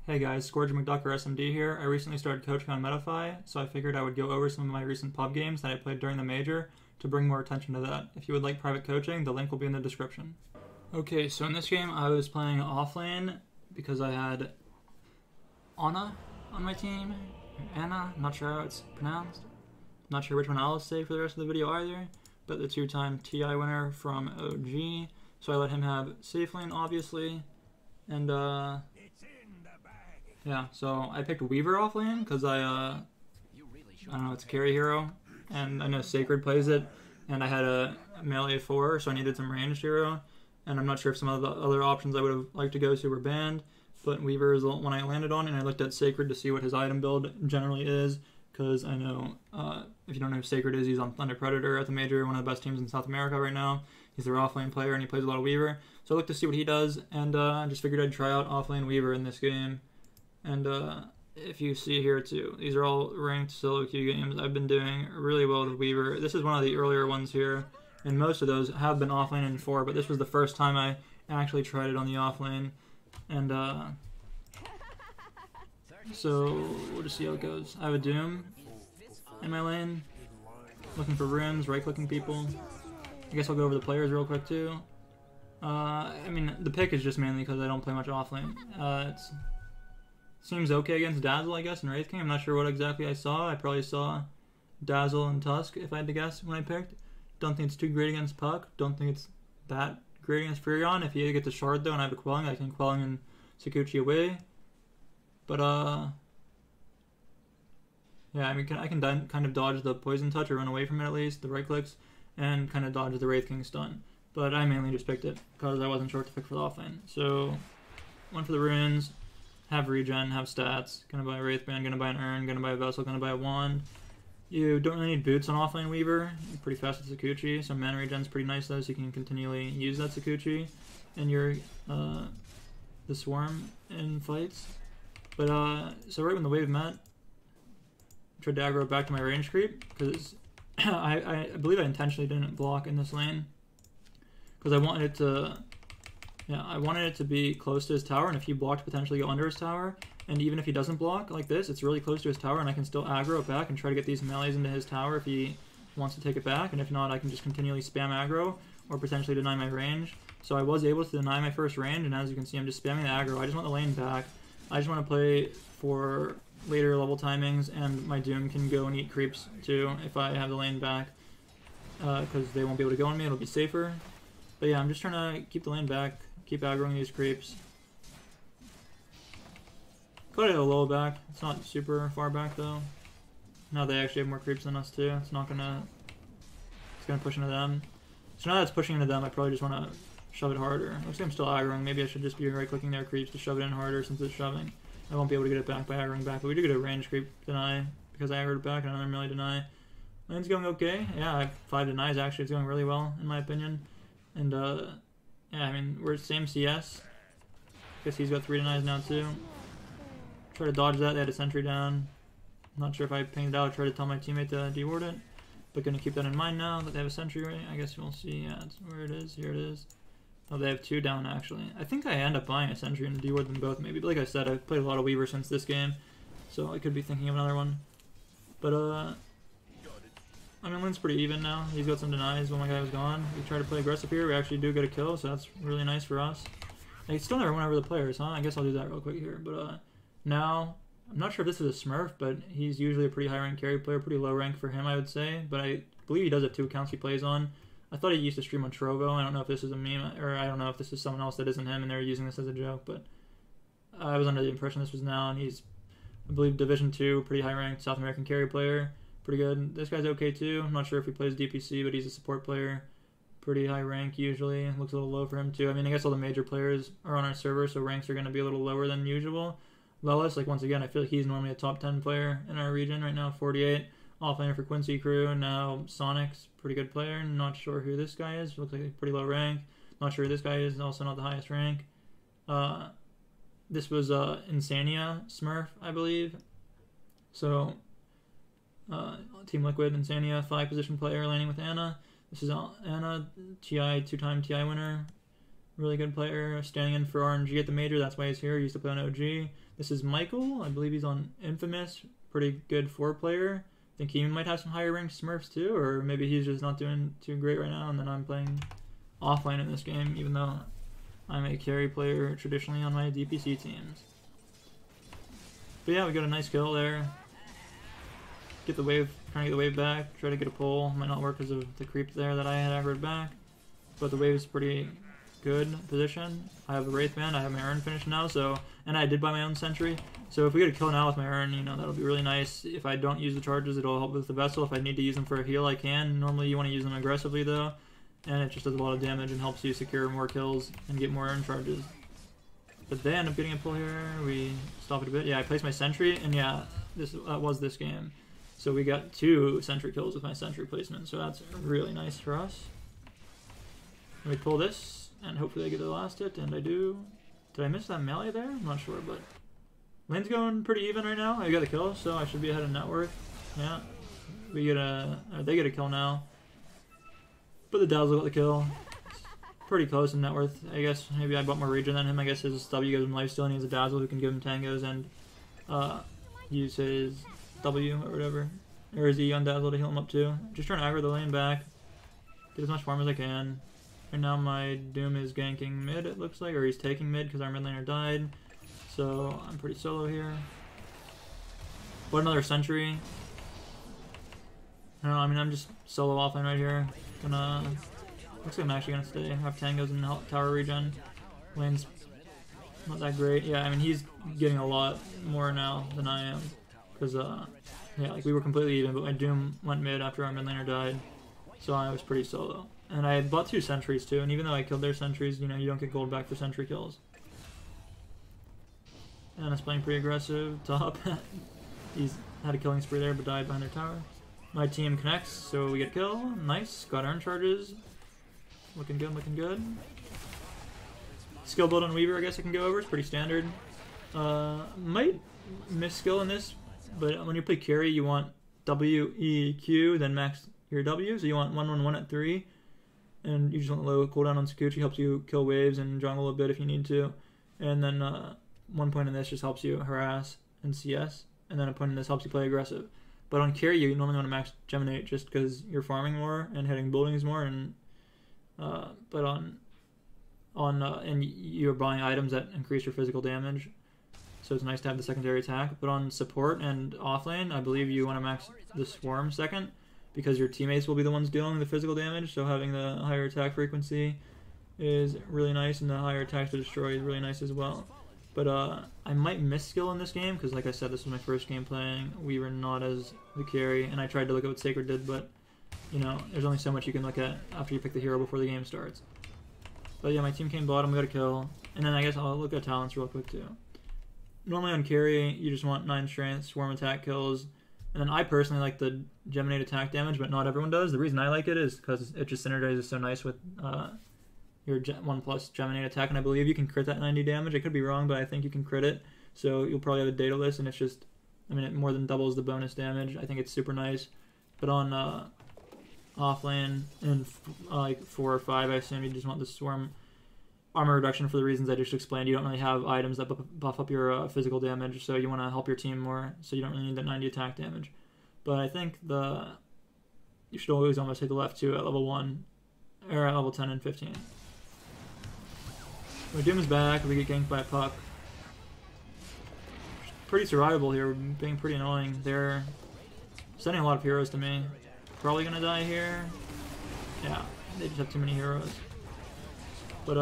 Hey guys, Scourge McDuck or SMD here. I recently started coaching on Metafy, so I figured I would go over some of my recent pub games that I played during the major to bring more attention to that. If you would like private coaching, the link will be in the description. Okay, so in this game I was playing Offlane because I had Anna on my team. Anna, not sure how it's pronounced. Not sure which one I'll say for the rest of the video either, but the two-time TI winner from OG. So I let him have safe lane, obviously, and yeah, so I picked Weaver off lane because I don't know, it's a carry hero, and I know Sacred plays it, and I had a melee 4, so I needed some ranged hero, and I'm not sure if some of the other options I would have liked to go to were banned, but Weaver is the one I landed on, and I looked at Sacred to see what his item build generally is, because I know, if you don't know who Sacred is, he's on Thunder Predator at the Major, one of the best teams in South America right now. He's their offlane player, and he plays a lot of Weaver, so I looked to see what he does, and I just figured I'd try out offlane Weaver in this game. And if you see here too, these are all ranked solo queue games. I've been doing really well with Weaver. This is one of the earlier ones here, and most of those have been offlane in 4, but this was the first time I actually tried it on the offlane. And so we'll just see how it goes. I have a Doom in my lane, looking for runes, right-clicking people. I guess I'll go over the players real quick too. I mean, the pick is just mainly because I don't play much offlane. Seems okay against Dazzle, I guess, in Wraith King. I'm not sure what exactly I saw. I probably saw Dazzle and Tusk, if I had to guess, when I picked. Don't think it's too great against Puck. Don't think it's that great against Furion. If you get the Shard, though, and I have a Quelling, I can Quelling and Sakuchi away. But, yeah, I mean, I can kind of dodge the Poison Touch or run away from it at least, the right clicks, and kind of dodge the Wraith King stun. But I mainly just picked it because I wasn't sure what to pick for the offlane. So, went for the runes. Have regen, have stats, gonna buy a Wraithband, gonna buy an Urn, gonna buy a Vessel, gonna buy a Wand. You don't really need boots on offlane Weaver. You're pretty fast with Sakuchi. So mana regen's pretty nice though, so you can continually use that Sakuchi in your the Swarm in fights. But so right when the wave met, I tried to aggro back to my range creep because I believe I intentionally didn't block in this lane because I wanted it to. Yeah, I wanted it to be close to his tower, and if he blocked, potentially go under his tower. And even if he doesn't block like this, it's really close to his tower, and I can still aggro it back and try to get these melees into his tower if he wants to take it back. And if not, I can just continually spam aggro or potentially deny my range. So I was able to deny my first range, and as you can see, I'm just spamming the aggro. I just want the lane back. I just want to play for later level timings, and my Doom can go and eat creeps too if I have the lane back, because they won't be able to go on me. It'll be safer. But yeah, I'm just trying to keep the lane back. Keep aggroing these creeps. Cut it a little back. It's not super far back though. Now they actually have more creeps than us too. It's gonna push into them. So now that it's pushing into them, I probably just want to shove it harder. Looks like I'm still aggroing. Maybe I should just be right clicking their creeps to shove it in harder since it's shoving. I won't be able to get it back by aggroing back, but we do get a range creep deny because I aggroed it back and another melee deny. Lane's going okay. Yeah, I have 5 denies actually. It's going really well in my opinion. And yeah, I mean, we're same CS. Guess he's got 3 denies now too. Try to dodge that. They had a sentry down. Not sure if I pinged out. Try to tell my teammate to deward it. But gonna keep that in mind now that they have a sentry, right? I guess we'll see. Yeah, that's where it is. Here it is. Oh, they have 2 down actually. I think I end up buying a sentry and deward them both maybe. But like I said, I've played a lot of Weaver since this game. So I could be thinking of another one. But I mean, Lynn's pretty even now. He's got some denies when my guy was gone. We try to play aggressive here. We actually do get a kill, so that's really nice for us. I still never went over the players, huh? I guess I'll do that real quick here. But now, I'm not sure if this is a Smurf, but he's usually a pretty high rank carry player. Pretty low rank for him, I would say. But I believe he does have 2 accounts he plays on. I thought he used to stream on Trovo. I don't know if this is a meme, or I don't know if this is someone else that isn't him and they're using this as a joke. But I was under the impression this was now, and he's, I believe, Division 2, pretty high ranked South American carry player. Pretty good. This guy's okay too. I'm not sure if he plays DPC, but he's a support player. Pretty high rank usually. Looks a little low for him too. I mean, I guess all the major players are on our server, so ranks are going to be a little lower than usual. Lelis, like once again, I feel like he's normally a top 10 player in our region right now. 48. Offlaner for Quincy Crew, and now Sonic's pretty good player. Not sure who this guy is. Looks like a pretty low rank. Not sure who this guy is. Also not the highest rank. This was Insania Smurf, I believe. So Team Liquid, Insania, 5 position player, landing with Anna. This is Anna, TI, 2-time TI winner. Really good player, standing in for RNG at the major. That's why he's here. He used to play on OG. This is Michael. I believe he's on Infamous. Pretty good 4 player. I think he might have some higher ranked Smurfs too, or maybe he's just not doing too great right now, and then I'm playing offline in this game, even though I'm a carry player traditionally on my DPC teams. But yeah, we got a nice kill there. Get the wave, trying to get the wave back, try to get a pull. Might not work because of the creep there that I had aggroed back. But the wave is pretty good position. I have a Wraith Band, I have my Urn finished now, so, and I did buy my own Sentry. So if we get a kill now with my Urn, you know, that'll be really nice. If I don't use the charges, it'll help with the Vessel. If I need to use them for a heal, I can. Normally you want to use them aggressively though, and it just does a lot of damage and helps you secure more kills and get more Urn charges. But they end up getting a pull here. We stop it a bit. Yeah, I placed my Sentry, and yeah, that was this game. So we got 2 Sentry kills with my Sentry placement, so that's really nice for us. And we pull this, and hopefully I get the last hit, and I do. Did I miss that melee there? I'm not sure, but lane's going pretty even right now. I got the kill, so I should be ahead of net worth. Yeah, we get they get a kill now. But the Dazzle got the kill. Pretty close in net worth. I guess maybe I bought more regen than him. I guess his W gives him lifesteal, and he has a Dazzle who can give him tangos and use his W or whatever. Or his E on Dazzle to heal him up too. Just trying to aggro the lane back. Get as much farm as I can. Right now my Doom is ganking mid, it looks like, or he's taking mid because our mid laner died. So I'm pretty solo here. What another Sentry. I don't know, I mean I'm just solo offline right here. Looks like I'm actually gonna stay. Have tangos and tower regen. Lane's not that great. Yeah, I mean he's getting a lot more now than I am. Because yeah, like we were completely even, but my Doom went mid after our mid laner died. So I was pretty solo. And I bought 2 sentries too, and even though I killed their sentries, you know, you don't get gold back for sentry kills. And it's playing pretty aggressive, top. He's had a killing spree there, but died behind their tower. My team connects, so we get a kill. Nice, got Urn charges. Looking good, looking good. Skill build on Weaver, I guess I can go over, it's pretty standard. Might miss skill in this, but when you play carry, you want W, E, Q, then max your W, so you want 1-1-1 at 3. And you just want low cooldown on Scourge, helps you kill waves and jungle a bit if you need to. And then 1 point in this just helps you harass and CS, and then a point in this helps you play aggressive. But on carry, you normally want to max Geminate just because you're farming more and hitting buildings more, and but and you're buying items that increase your physical damage, so it's nice to have the secondary attack. But on support and offlane, I believe you want to max the Swarm second, because your teammates will be the ones dealing the physical damage, so having the higher attack frequency is really nice, and the higher attack to destroy is really nice as well. But I might miss skill in this game, because like I said, this was my first game playing. We were not as the carry, and I tried to look at what Sacred did, but you know, there's only so much you can look at after you pick the hero before the game starts. But yeah, my team came bottom, we got a kill, and then I guess I'll look at talents real quick too. Normally on carry, you just want 9 strength, swarm attack kills. And then I personally like the Geminate attack damage, but not everyone does. The reason I like it is because it just synergizes so nice with your 1+ Geminate attack, and I believe you can crit that 90 damage. I could be wrong, but I think you can crit it. So you'll probably have a data list, and it's just, I mean, it more than doubles the bonus damage. I think it's super nice. But on offlane in like 4 or 5, I assume you just want the Swarm armor reduction for the reasons I just explained. You don't really have items that buff up your physical damage, so you want to help your team more, so you don't really need that 90 attack damage. But I think you should always almost hit the left 2 at level 1, or at level 10 and 15. My Doom is back, we get ganked by a puck. Pretty survivable here, we're being pretty annoying. They're sending a lot of heroes to me. Probably gonna die here. Yeah, they just have too many heroes. But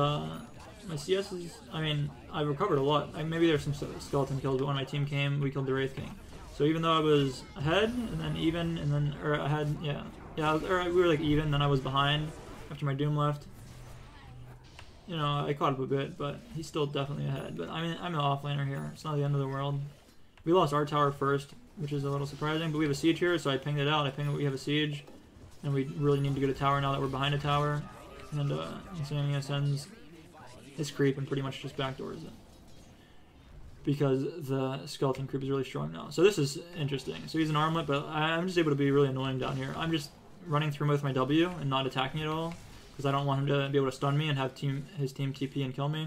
my CS is, I mean, I've recovered a lot. Maybe there's some skeleton kills, but when my team came, we killed the Wraith King. So even though I was ahead, and then even, and then, or ahead, yeah, or we were like even, then I was behind after my Doom left. You know, I caught up a bit, but he's still definitely ahead. But I mean, I'm an offlaner here. It's not the end of the world. We lost our tower first, which is a little surprising, but we have a siege here, so I pinged it out. I pinged that we have a siege, and we really need to get a tower now that we're behind a tower. And Insania sends his creep and pretty much just backdoors it, because the skeleton creep is really strong now. So this is interesting. So he's an armlet, but I'm just able to be really annoying down here. I'm just running through with my W and not attacking at all. because I don't want him to be able to stun me and have his team TP and kill me.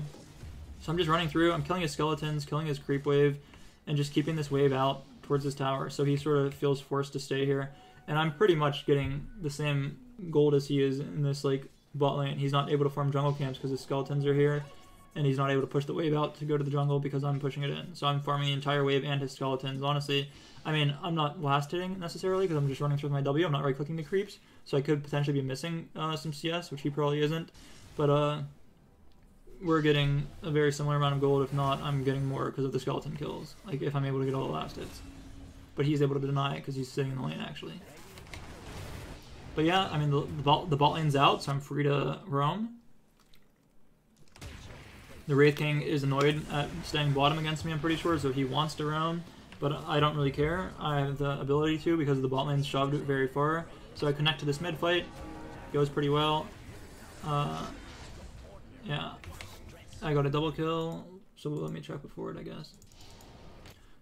So I'm just running through. I'm killing his skeletons, killing his creep wave, and just keeping this wave out towards his tower. So he sort of feels forced to stay here. And I'm pretty much getting the same gold as he is in this like bot lane. He's not able to farm jungle camps because his skeletons are here, and he's not able to push the wave out to go to the jungle because I'm pushing it in. So I'm farming the entire wave and his skeletons. Honestly, I mean, I'm not last hitting necessarily because I'm just running through my W. I'm not right clicking the creeps, so I could potentially be missing some CS, which he probably isn't. But we're getting a very similar amount of gold. If not, I'm getting more because of the skeleton kills. Like if I'm able to get all the last hits. But he's able to deny it because he's sitting in the lane actually. But yeah, I mean the bot lane's out, so I'm free to roam. The Wraith King is annoyed at staying bottom against me, I'm pretty sure, so he wants to roam. But I don't really care. I have the ability to because the bot lane's shoved very far. So I connect to this mid fight. Goes pretty well. Yeah. I got a double kill, so let me check before it, I guess.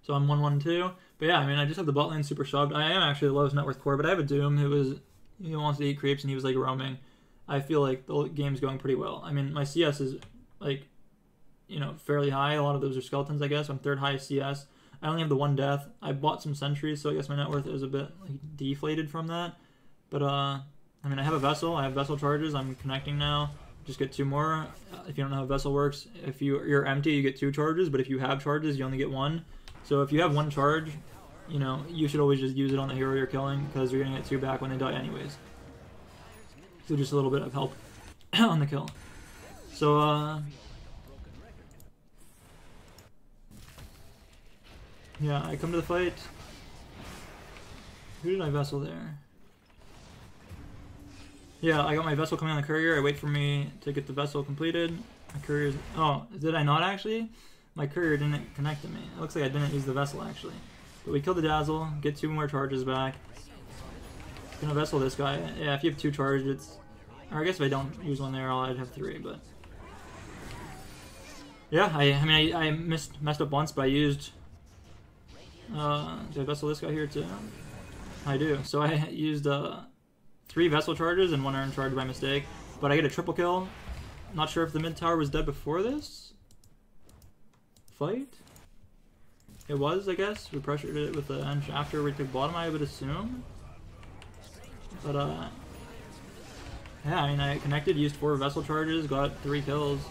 So I'm 1-1-2. But yeah, I mean, I just have the bot lane super shoved. I am actually the lowest net worth core, but I have a Doom he wants to eat creeps and he was like roaming. I feel like the game's going pretty well. I mean, my CS is like, you know, fairly high. A lot of those are skeletons, I guess. I'm third highest CS. I only have the 1 death. I bought some sentries, so I guess my net worth is a bit like deflated from that. But I mean, I have a vessel. I have vessel charges. I'm connecting now. Just get 2 more. If you don't know how vessel works, if you're empty, you get 2 charges. But if you have charges, you only get 1. So if you have 1 charge, you know, you should always just use it on the hero you're killing because you're gonna get 2 back when they die anyways. So just a little bit of help on the kill. So yeah, I come to the fight. Who did I vessel there? Yeah, I got my vessel coming on the courier. I wait for me to get the vessel completed. My courier's... Oh, did I not actually? My courier didn't connect to me. It looks like I didn't use the vessel actually. But we killed the Dazzle, get 2 more charges back. Gonna vessel this guy. Yeah, if you have 2 charges, it's... Or I guess if I don't use 1 there, I'd have 3, but... Yeah, I mean, I messed up once, but I used... did I vessel this guy here too? I do. So I used 3 vessel charges and 1 urn charge by mistake, but I get a triple kill. Not sure if the mid tower was dead before this fight. It was, I guess. We pressured it with the Ench after we took bottom, I would assume. But yeah, I mean, I connected, used 4 vessel charges, got 3 kills.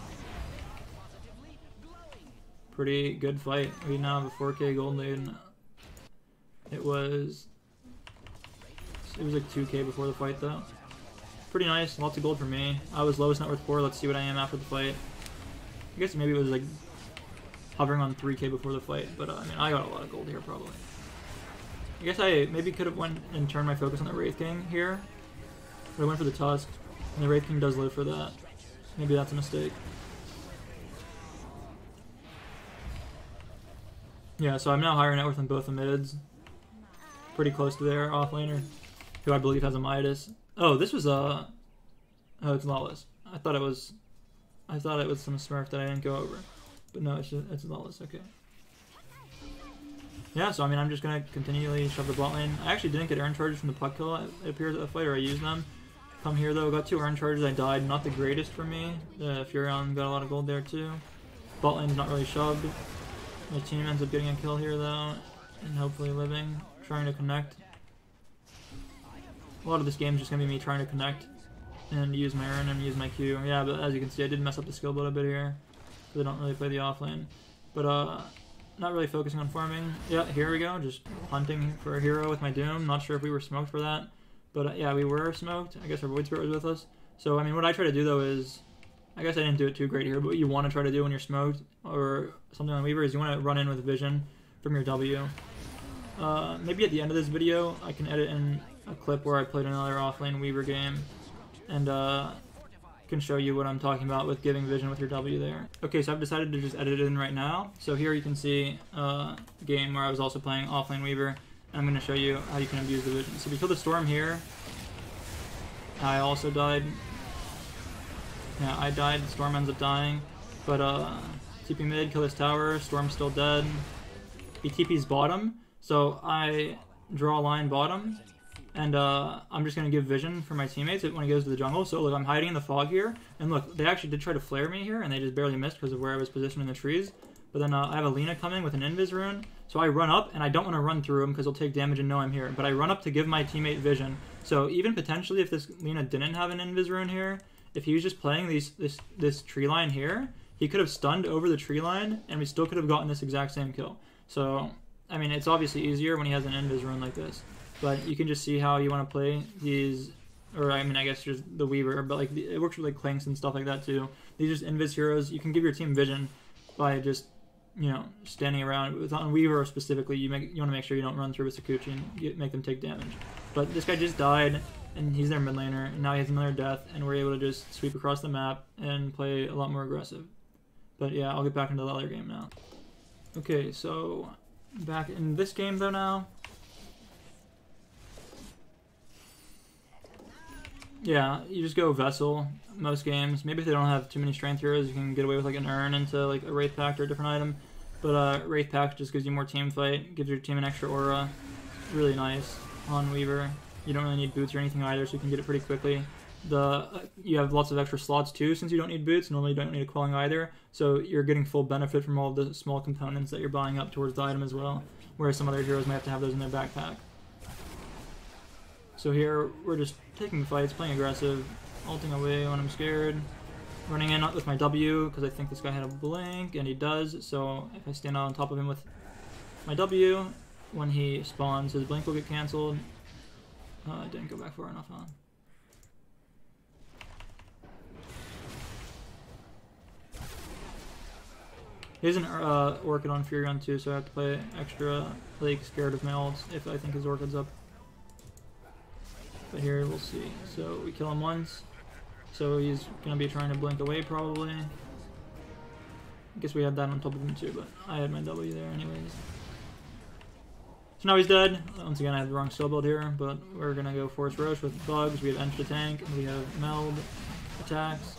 Pretty good fight. We now have a 4K gold lead. It was like 2K before the fight though. Pretty nice, lots of gold for me. I was lowest net worth 4, let's see what I am after the fight. I guess maybe it was like hovering on 3K before the fight, but I mean, I got a lot of gold here probably. I guess I maybe could have went and turned my focus on the Wraith King here. But I went for the Tusk, and the Wraith King does live for that. Maybe that's a mistake. Yeah, so I'm now higher net worth than both the mids. Pretty close to their offlaner, who I believe has a Midas. Oh, this was oh, it's Lawless. I thought it was some Smurf that I didn't go over, but no, it's Lawless. Okay. Yeah, so I mean, I'm just gonna continually shove the bot lane. I actually didn't get urn charges from the puck kill. It appears at the fight, or I used them. Come here though, got 2 urn charges. I died. Not the greatest for me. Furion got a lot of gold there too. Bot lane's not really shoved. My team ends up getting a kill here though, and hopefully living. Trying to connect. A lot of this game is just gonna be me trying to connect and use my urn and use my Q. Yeah, but as you can see, I did mess up the skill build a bit here because I don't really play the offlane. But not really focusing on farming. Yeah, here we go. Just hunting for a hero with my Doom. Not sure if we were smoked for that, but yeah, we were smoked. I guess our Void Spirit was with us. So I mean, what I try to do though is, I guess I didn't do it too great here, but what you want to try to do when you're smoked or something on Weaver is you want to run in with vision from your W. Maybe at the end of this video, I can edit in a clip where I played another offlane Weaver game, and can show you what I'm talking about with giving vision with your W there. Okay, so I've decided to just edit it in right now. So here you can see a game where I was also playing offlane Weaver, and I'm going to show you how you can abuse the vision. So we killed the Storm here. I also died. Yeah, I died. The Storm ends up dying. But TP mid, kill this tower. Storm's still dead. He TP's bottom. So I draw a line bottom, And I'm just going to give vision for my teammates when he goes to the jungle. So look, I'm hiding in the fog here. And look, they actually did try to flare me here, and they just barely missed because of where I was positioned in the trees. But then I have a Lina coming with an invis rune. So I run up, and I don't want to run through him because he'll take damage and know I'm here. But I run up to give my teammate vision. So even potentially if this Lina didn't have an invis rune here, if he was just playing this tree line here, he could have stunned over the tree line, and we still could have gotten this exact same kill. So, I mean, it's obviously easier when he has an invis rune like this. But you can just see how you want to play these, or I mean, I guess just the Weaver, but like it works with like Clanks and stuff like that too. These are just invis heroes. You can give your team vision by just, you know, standing around. With on Weaver specifically, you want to make sure you don't run through with Sakuchi and make them take damage. But this guy just died, and he's their mid laner, and now he has another death, and we're able to just sweep across the map and play a lot more aggressive. But yeah, I'll get back into the other game now. Okay, so back in this game though now. Yeah, you just go Vessel most games. Maybe if they don't have too many strength heroes, you can get away with like an Urn into like a Wraith Pact or a different item. But Wraith Pact just gives you more team fight, gives your team an extra aura. Really nice on Weaver. You don't really need boots or anything either, so you can get it pretty quickly. You have lots of extra slots too, since you don't need boots. Normally you don't need a quelling either, so you're getting full benefit from all of the small components that you're buying up towards the item as well, whereas some other heroes might have to have those in their backpack. So here, we're just taking fights, playing aggressive, ulting away when I'm scared, running in with my W, because I think this guy had a blink, and he does, so if I stand on top of him with my W, when he spawns, his blink will get cancelled. I didn't go back far enough, huh? He has an Orchid on Furion too, so I have to play extra, like, scared of my ults if I think his Orchid's up. But here, we'll see. So we kill him once. So he's going to be trying to blink away, probably. I guess we had that on top of him too, but I had my W there anyways. So now he's dead. Once again, I had the wrong skill build here, but we're going to go Force Roche with bugs. We have Ench to tank, and we have Meld attacks.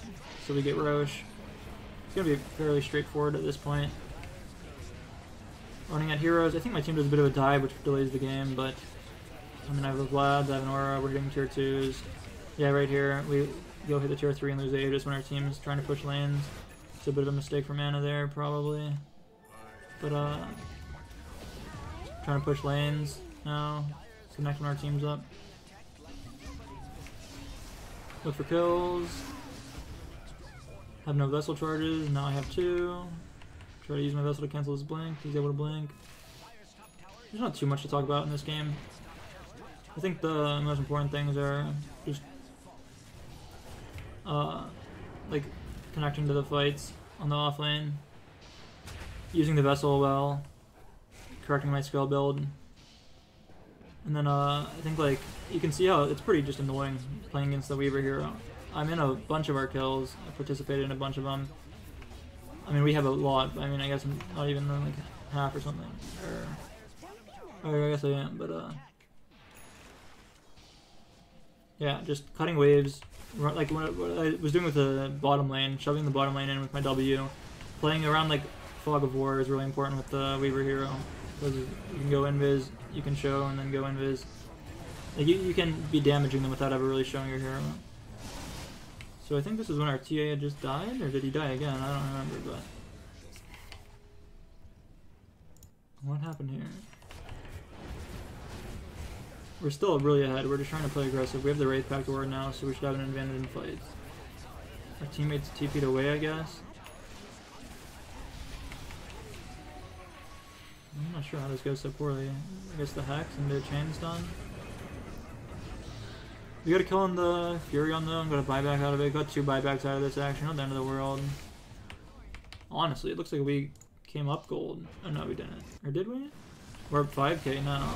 So we get Roche. It's going to be fairly straightforward at this point. Running at heroes. I think my team does a bit of a dive, which delays the game, but I mean, I have the Vlads, I have an Aura, we're hitting tier 2s. Yeah, right here, we go hit the tier 3 and lose the Aegis when our team is trying to push lanes. It's a bit of a mistake for mana there, probably. But, trying to push lanes now. It's the next one our team's up. Look for kills. Have no Vessel charges, now I have 2. Try to use my Vessel to cancel his blink, he's able to blink. There's not too much to talk about in this game. I think the most important things are just like connecting to the fights on the offlane, using the Vessel well, correcting my skill build, and then I think like you can see how it's pretty just annoying playing against the Weaver hero. I'm in a bunch of our kills, I participated in a bunch of them. I mean, we have a lot, I mean, I guess I'm not even like half or something, or I guess I am, but yeah, just cutting waves, like what I was doing with the bottom lane, shoving the bottom lane in with my W. Playing around like Fog of War is really important with the Weaver hero, because you can go invis, you can show, and then go invis. Like you can be damaging them without ever really showing your hero. So I think this is when our TA had just died, or did he die again? I don't remember, but what happened here? We're still really ahead, we're just trying to play aggressive. We have the Wraith Pact Ward now, so we should have an advantage in fights. Our teammates TP'd away, I guess. I'm not sure how this goes so poorly. I guess the Hex and the chain's done. We gotta kill on the Furion though, I'm gonna buyback out of it. Got 2 buybacks out of this action, not the end of the world. Honestly, it looks like we came up gold. Oh no, we didn't. Or did we? We're up 5k now.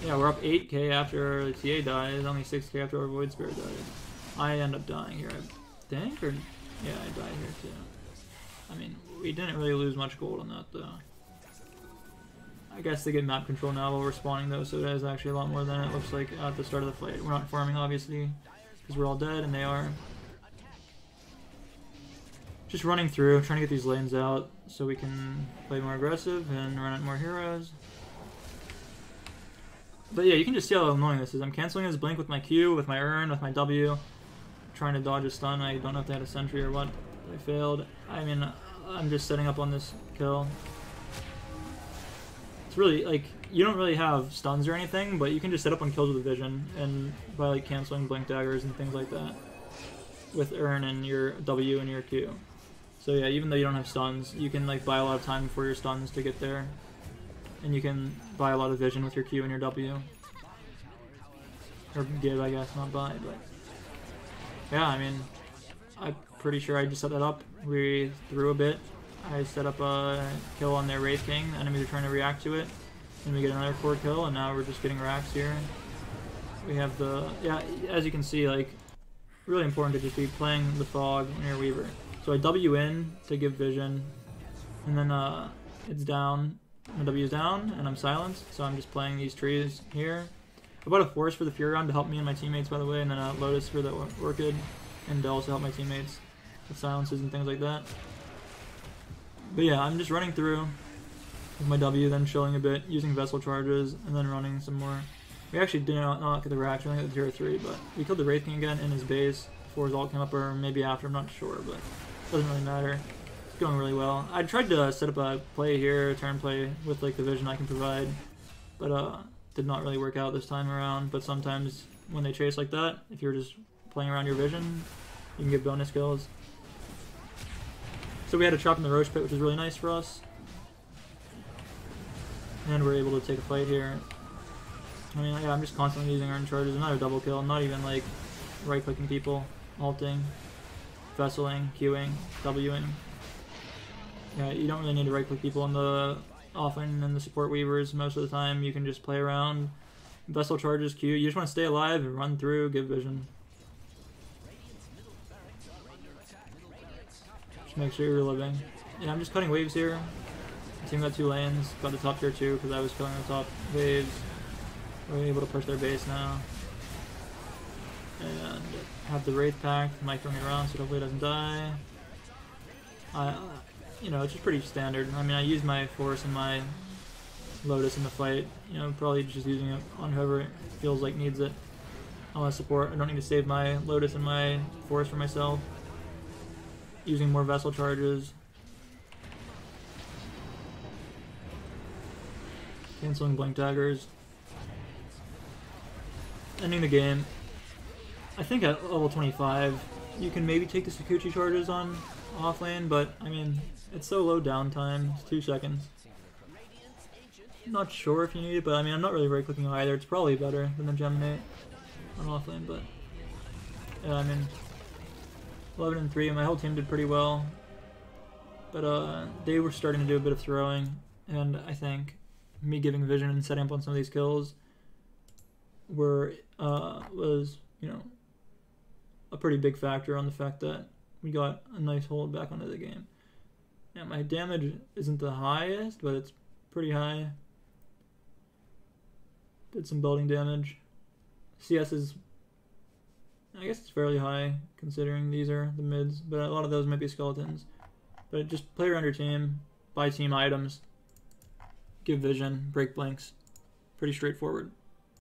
Yeah, we're up 8k after the TA dies, only 6k after our Void Spirit dies. I end up dying here, I think, or yeah, I die here too. I mean, we didn't really lose much gold on that though. I guess they get map control now while we're spawning though, so it is actually a lot more than it looks like at the start of the fight. We're not farming obviously, because we're all dead and they are. Just running through, trying to get these lanes out so we can play more aggressive and run at more heroes. But yeah, you can just see how annoying this is. I'm canceling his blink with my Q, with my Urn, with my W. Trying to dodge a stun. I don't know if they had a sentry or what. I failed. I mean, I'm just setting up on this kill. It's really, like, you don't really have stuns or anything, but you can just set up on kills with vision, and by, like, canceling blink daggers and things like that. With Urn and your W and your Q. So yeah, even though you don't have stuns, you can, like, buy a lot of time before your stuns to get there. And you can buy a lot of vision with your Q and your W. Or give, I guess, not buy, but... Yeah, I mean, I'm pretty sure I just set that up. We threw a bit. I set up a kill on their Wraith King. The enemies are trying to react to it. And we get another core kill, and now we're just getting racks here. We have the... Yeah, as you can see, like, really important to just be playing the Fog when you're Weaver. So I W in to give vision, and then it's down. My W is down, and I'm silenced, so I'm just playing these trees here. I bought a Force for the Furion to help me and my teammates, by the way, and then a Lotus for the Orchid, and to also help my teammates with silences and things like that. But yeah, I'm just running through with my W, then chilling a bit, using Vessel charges, and then running some more. We actually did not get the reaction, we only got the tier 3, but we killed the Wraith King again in his base before his ult came up, or maybe after, I'm not sure, but it doesn't really matter. It's going really well. I tried to set up a play here, turn play, with like the vision I can provide, but did not really work out this time around. But sometimes when they chase like that, if you're just playing around your vision, you can get bonus kills. So we had a trap in the Roche Pit, which is really nice for us. And we're able to take a fight here. I mean, yeah, I'm just constantly using Urn charges. Another double kill, not even like right-clicking people, ulting, vesseling, queuing, Wing. Yeah, you don't really need to right-click people in the Offlane and the support Weavers. Most of the time, you can just play around. Vessel charges, Q. You just want to stay alive and run through, give vision. Just make sure you're living. Yeah, I'm just cutting waves here. The team got 2 lanes, got the top tier 2 because I was killing the top waves. We're able to push their base now. And have the Wraith packed, might throwing it around so hopefully it doesn't die. You know, it's just pretty standard. I mean, I use my Force and my Lotus in the fight. You know, probably just using it on whoever feels like needs it. I want to support. I don't need to save my Lotus and my Force for myself. Using more Vessel charges. Canceling blink daggers. Ending the game. I think at level 25, you can maybe take the Sakuchi charges on Offlane, but I mean, it's so low downtime. It's 2 seconds. I'm not sure if you need it, but I mean, I'm not really right-clicking either. It's probably better than the Geminate on Offlane, but yeah, I mean, 11 and 3, and my whole team did pretty well, but they were starting to do a bit of throwing, and I think me giving vision and setting up on some of these kills was, you know, a pretty big factor on the fact that we got a nice hold back onto the game. Yeah, my damage isn't the highest, but it's pretty high. Did some building damage. CS is, I guess it's fairly high considering these are the mids, but a lot of those might be skeletons. But just play around your team, buy team items, give vision, break blinks. Pretty straightforward.